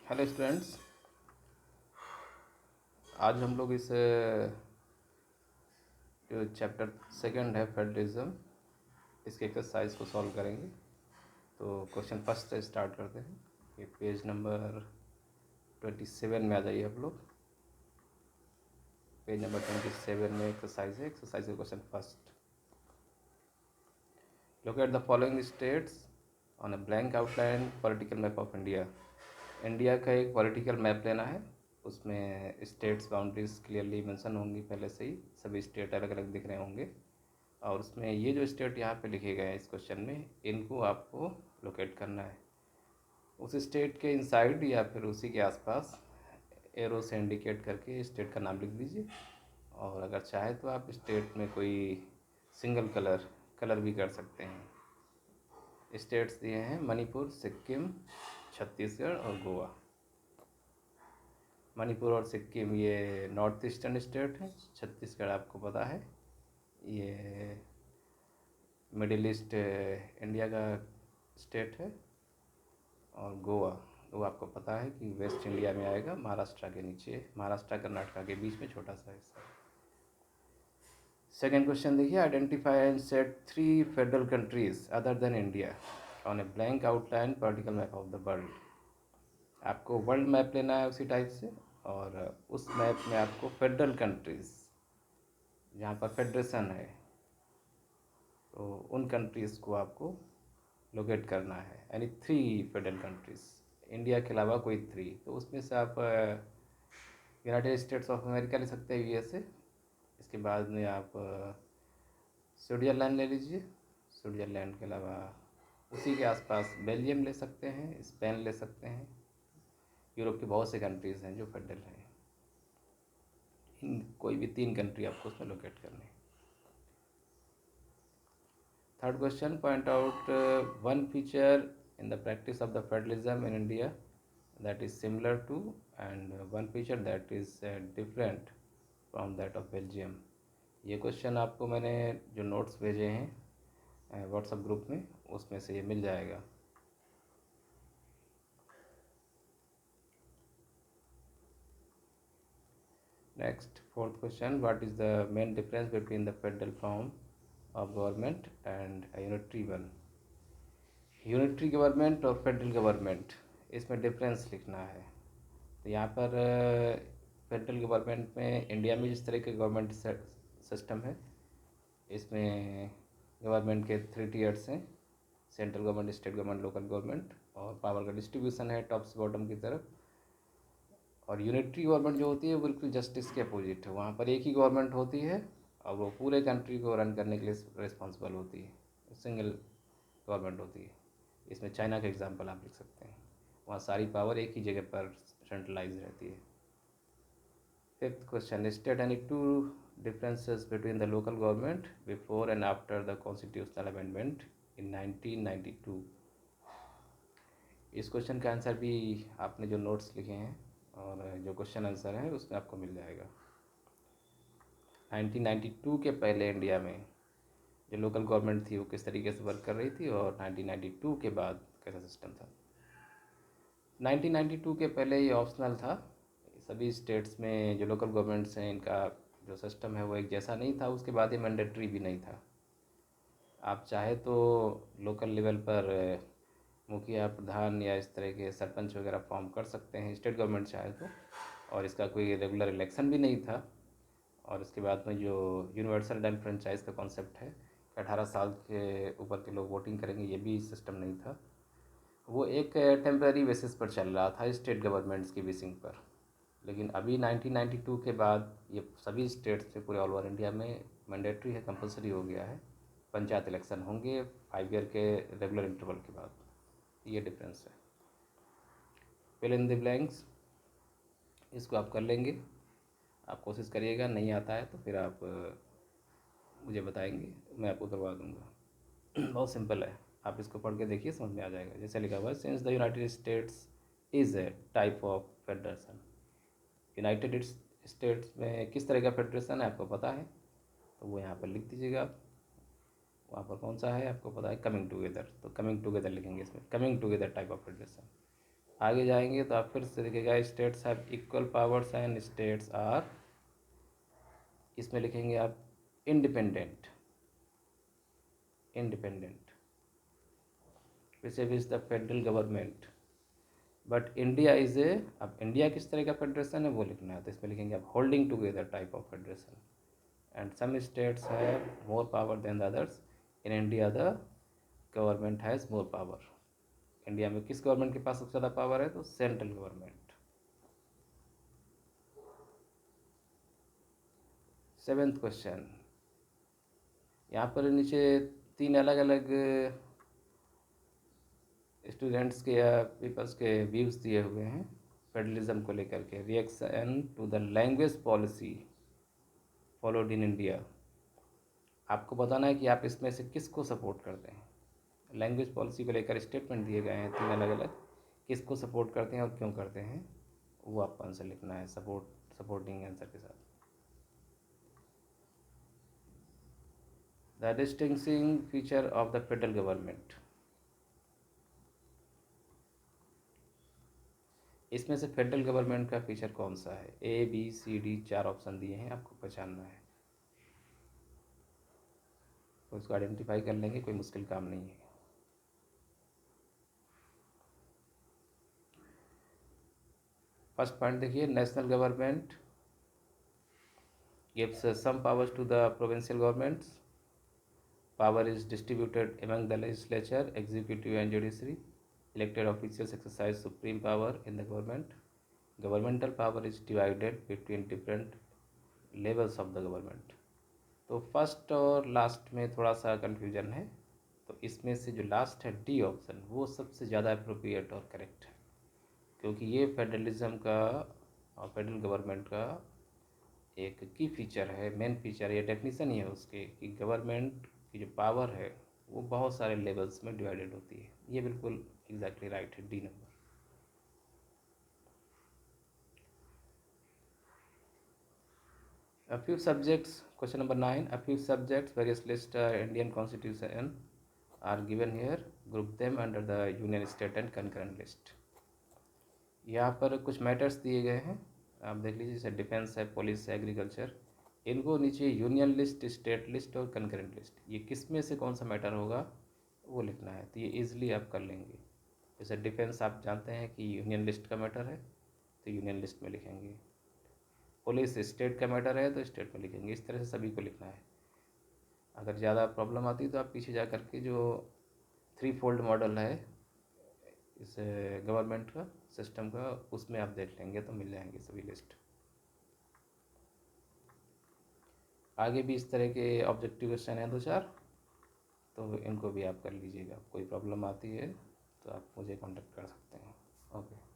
Hello students. आज हम लोग इस जो चैप्टर सेकंड है फेडरलिज्म, इसके एक्सरसाइज को सॉल्व करेंगे। तो क्वेश्चन फर्स्ट से स्टार्ट करते हैं। ये पेज नंबर 27 में आ जाइए आप लोग। पेज नंबर 27 में एक्सरसाइज है। एक्सरसाइज का question first, look at the following states on a blank outline political map of India. India का एक पॉलिटिकल मैप लेना है, उसमें स्टेट्स बाउंड्रीज क्लियरली मेंशन होंगी पहले से ही, सभी स्टेट अलग अलग दिख रहे होंगे। और उसमें ये जो स्टेट यहाँ पे लिखे गए हैं इस क्वेश्चन में, इनको आपको लोकेट करना है। उस स्टेट के इनसाइड या फिर उसी के आसपास एरो से इंडिकेट करके स्टेट का नाम लिख दीजिए। और अगर चाहे तो आप स्टेट में कोई सिंगल कलर भी कर सकते हैं। स्टेट्स दिए हैं मणिपुर, सिक्किम, छत्तीसगढ़ और गोवा। मणिपुर और सिक्किम ये नॉर्थ ईस्टर्न स्टेट है। छत्तीसगढ़ आपको पता है ये मिडिल ईस्ट इंडिया का स्टेट है। और गोवा आपको पता है कि वेस्ट इंडिया में आएगा, महाराष्ट्र के नीचे, महाराष्ट्र कर्नाटका के बीच में छोटा सा हिस्सा। सेकेंड क्वेश्चन देखिए, identify and set 3 federal countries other than India on a blank outline political map of the world. आपको वर्ल्ड मैप लेना है उसी टाइप से, और उस मैप में आपको फेडरल कंट्रीज जहाँ पर फेडरेशन है, तो उन कंट्रीज़ को आपको लोकेट करना है। यानी 3 फेडरल कंट्रीज़, इंडिया के अलावा कोई 3। तो उसमें से आप यूनाइटेड स्टेट्स ऑफ अमेरिका ले सकते हैं, यूएसए। इसके बाद में आप स्विट्ज़रलैंड ले लीजिए। स्विट्ज़रलैंड के अलावा उसी के आसपास बेल्जियम ले सकते हैं, स्पेन ले सकते हैं। यूरोप की बहुत से कंट्रीज़ हैं जो फेडरल हैं। इन कोई भी 3 कंट्री आपको उसमें लोकेट करनी है। Third question, point out one feature in the practice of the federalism in India that is similar to, and one feature that is different from that of Belgium। ये question आपको मैंने जो notes भेजे हैं WhatsApp group में, उसमें से ये मिल जाएगा। Next fourth question, what is the main difference between the federal form of government and unitary one. Unitary government और फेडरल गवर्नमेंट, इसमें डिफरेंस लिखना है। तो यहाँ पर फेडरल गवर्नमेंट में इंडिया में जिस तरह के गवर्नमेंट सिस्टम है, इसमें गवर्नमेंट के 3 टियर्स हैं, central government, state government, local government, और पावर का डिस्ट्रीब्यूशन है टॉप से बॉटम की तरफ। और यूनिटरी गवर्नमेंट जो होती है वो बिल्कुल जस्टिस के अपोजिट है। वहाँ पर एक ही गवर्नमेंट होती है और वो पूरे कंट्री को रन करने के लिए रिस्पॉन्सिबल होती है, सिंगल गवर्नमेंट होती है। इसमें चाइना का एग्जांपल आप लिख सकते हैं, वहाँ सारी पावर एक ही जगह पर सेंट्रलाइज रहती है। Fifth question, state any 2 differences between the local government before and after the constitutional amendment in 1992। इस क्वेश्चन का आंसर भी आपने जो नोट्स लिखे हैं और जो क्वेश्चन आंसर है उसमें आपको मिल जाएगा। 1992 के पहले इंडिया में जो लोकल गवर्नमेंट थी वो किस तरीके से वर्क कर रही थी, और 1992 के बाद कैसा सिस्टम था। 1992 के पहले ये ऑप्शनल था। सभी स्टेट्स में जो लोकल गवर्नमेंट्स हैं इनका जो सिस्टम है वो एक जैसा नहीं था। उसके बाद ये मैंडेटरी भी नहीं था। आप चाहे तो लोकल लेवल पर मुखिया, प्रधान या इस तरह के सरपंच वगैरह फॉर्म कर सकते हैं, स्टेट गवर्नमेंट चाहे तो। और इसका कोई रेगुलर इलेक्शन भी नहीं था। और उसके बाद में जो यूनिवर्सल डाइल फ्रेंचाइज का कॉन्सेप्ट है कि 18 साल के ऊपर के लोग वोटिंग करेंगे, ये भी सिस्टम नहीं था। वो एक टेम्प्रेरी बेसिस पर चल रहा था, स्टेट गवर्नमेंट्स की विशिंग पर। लेकिन अभी 1992 के बाद ये सभी स्टेट्स में पूरे ऑल ओवर इंडिया में मैंडेटरी है, कंपलसरी हो गया है। पंचायत इलेक्शन होंगे 5 ईयर के रेगुलर इंटरवल के बाद। ये डिफरेंस है। फिल इन द ब्लैंक्स, इसको आप कर लेंगे। आप कोशिश करिएगा, नहीं आता है तो फिर आप मुझे बताएंगे, मैं आपको करवा दूँगा। बहुत सिंपल है, आप इसको पढ़ के देखिए, समझ में आ जाएगा। जैसे लिखा हुआ है, since the United states is a type of federation. United states में किस तरह का फेडरेशन है आपको पता है, तो वो यहाँ पर लिख दीजिएगा आप। वहाँ पर कौन सा है आपको पता है, कमिंग टुगेदर, तो कमिंग टुगेदर लिखेंगे इसमें, coming together type of federation. आगे जाएंगे तो आप फिर से देखिएगा states have equal powers and states are, इसमें लिखेंगे आप independent, independent which is the federal government. But India is a, अब इंडिया किस तरह का फेडरेशन है वो लिखना है, तो इसमें लिखेंगे आप holding together type of federation. And some states have more power than the others. In India the government has more power. India में किस गवर्नमेंट के पास सबसे ज़्यादा पावर है, तो सेंट्रल गवर्नमेंट। 7th क्वेश्चन, यहाँ पर नीचे 3 अलग अलग स्टूडेंट्स के या पीपल्स के व्यूज़ दिए हुए हैं फेडरलिज्म को लेकर के। Reaction to the language policy followed in India. आपको बताना है कि आप इसमें से किसको सपोर्ट करते हैं। लैंग्वेज पॉलिसी को लेकर स्टेटमेंट दिए गए हैं 3 अलग अलग, किसको सपोर्ट करते हैं और क्यों करते हैं, वो आपको आंसर लिखना है सपोर्टिंग आंसर के साथ। The distinguishing feature of the federal government, इसमें से फेडरल गवर्नमेंट का फीचर कौन सा है। ABCD 4 ऑप्शन दिए हैं, आपको पहचानना है, तो उसको आइडेंटिफाई कर लेंगे, कोई मुश्किल काम नहीं है। फर्स्ट पॉइंट देखिए, national government gives some powers to the provincial governments. Power is distributed among the legislature, executive and judiciary. Elected officials exercise supreme power in the government. Governmental power is divided between different levels of the government. तो first और last में थोड़ा सा confusion है, तो इसमें से जो लास्ट है डी ऑप्शन वो सबसे ज़्यादा अप्रोप्रिएट और करेक्ट है, क्योंकि ये फेडरलिज्म का और फेडरल गवर्नमेंट का एक की फीचर है, मेन फीचर या डेफिनेशन ही है उसके, कि गवर्नमेंट की जो पावर है वो बहुत सारे लेवल्स में डिवाइडेड होती है। ये बिल्कुल एग्जैक्टली राइट है, D number. A few subjects, question number 9, a few subjects, various list Indian constitution are given here, group them under the union, state and concurrent list। यहाँ पर कुछ मैटर्स दिए गए हैं, आप देख लीजिए, जैसे डिफेंस है, पुलिस है, एग्रीकल्चर, इनको नीचे यूनियन लिस्ट, स्टेट लिस्ट और कंकरेंट लिस्ट, ये किस में से कौन सा मैटर होगा वो लिखना है, तो ये ईजिली आप कर लेंगे। जैसे डिफेंस आप जानते हैं कि यूनियन लिस्ट का मैटर है, तो यूनियन लिस्ट में लिखेंगे। पुलिस स्टेट का मैटर है तो स्टेट में लिखेंगे। इस तरह से सभी को लिखना है। अगर ज़्यादा प्रॉब्लम आती है तो आप पीछे जा कर के जो 3 फोल्ड मॉडल है इस गवर्नमेंट का सिस्टम का, उसमें आप देख लेंगे तो मिल जाएंगे सभी लिस्ट। आगे भी इस तरह के ऑब्जेक्टिव क्वेश्चन हैं 2-4, तो इनको भी आप कर लीजिएगा। कोई प्रॉब्लम आती है तो आप मुझे कांटेक्ट कर सकते हैं। ओके।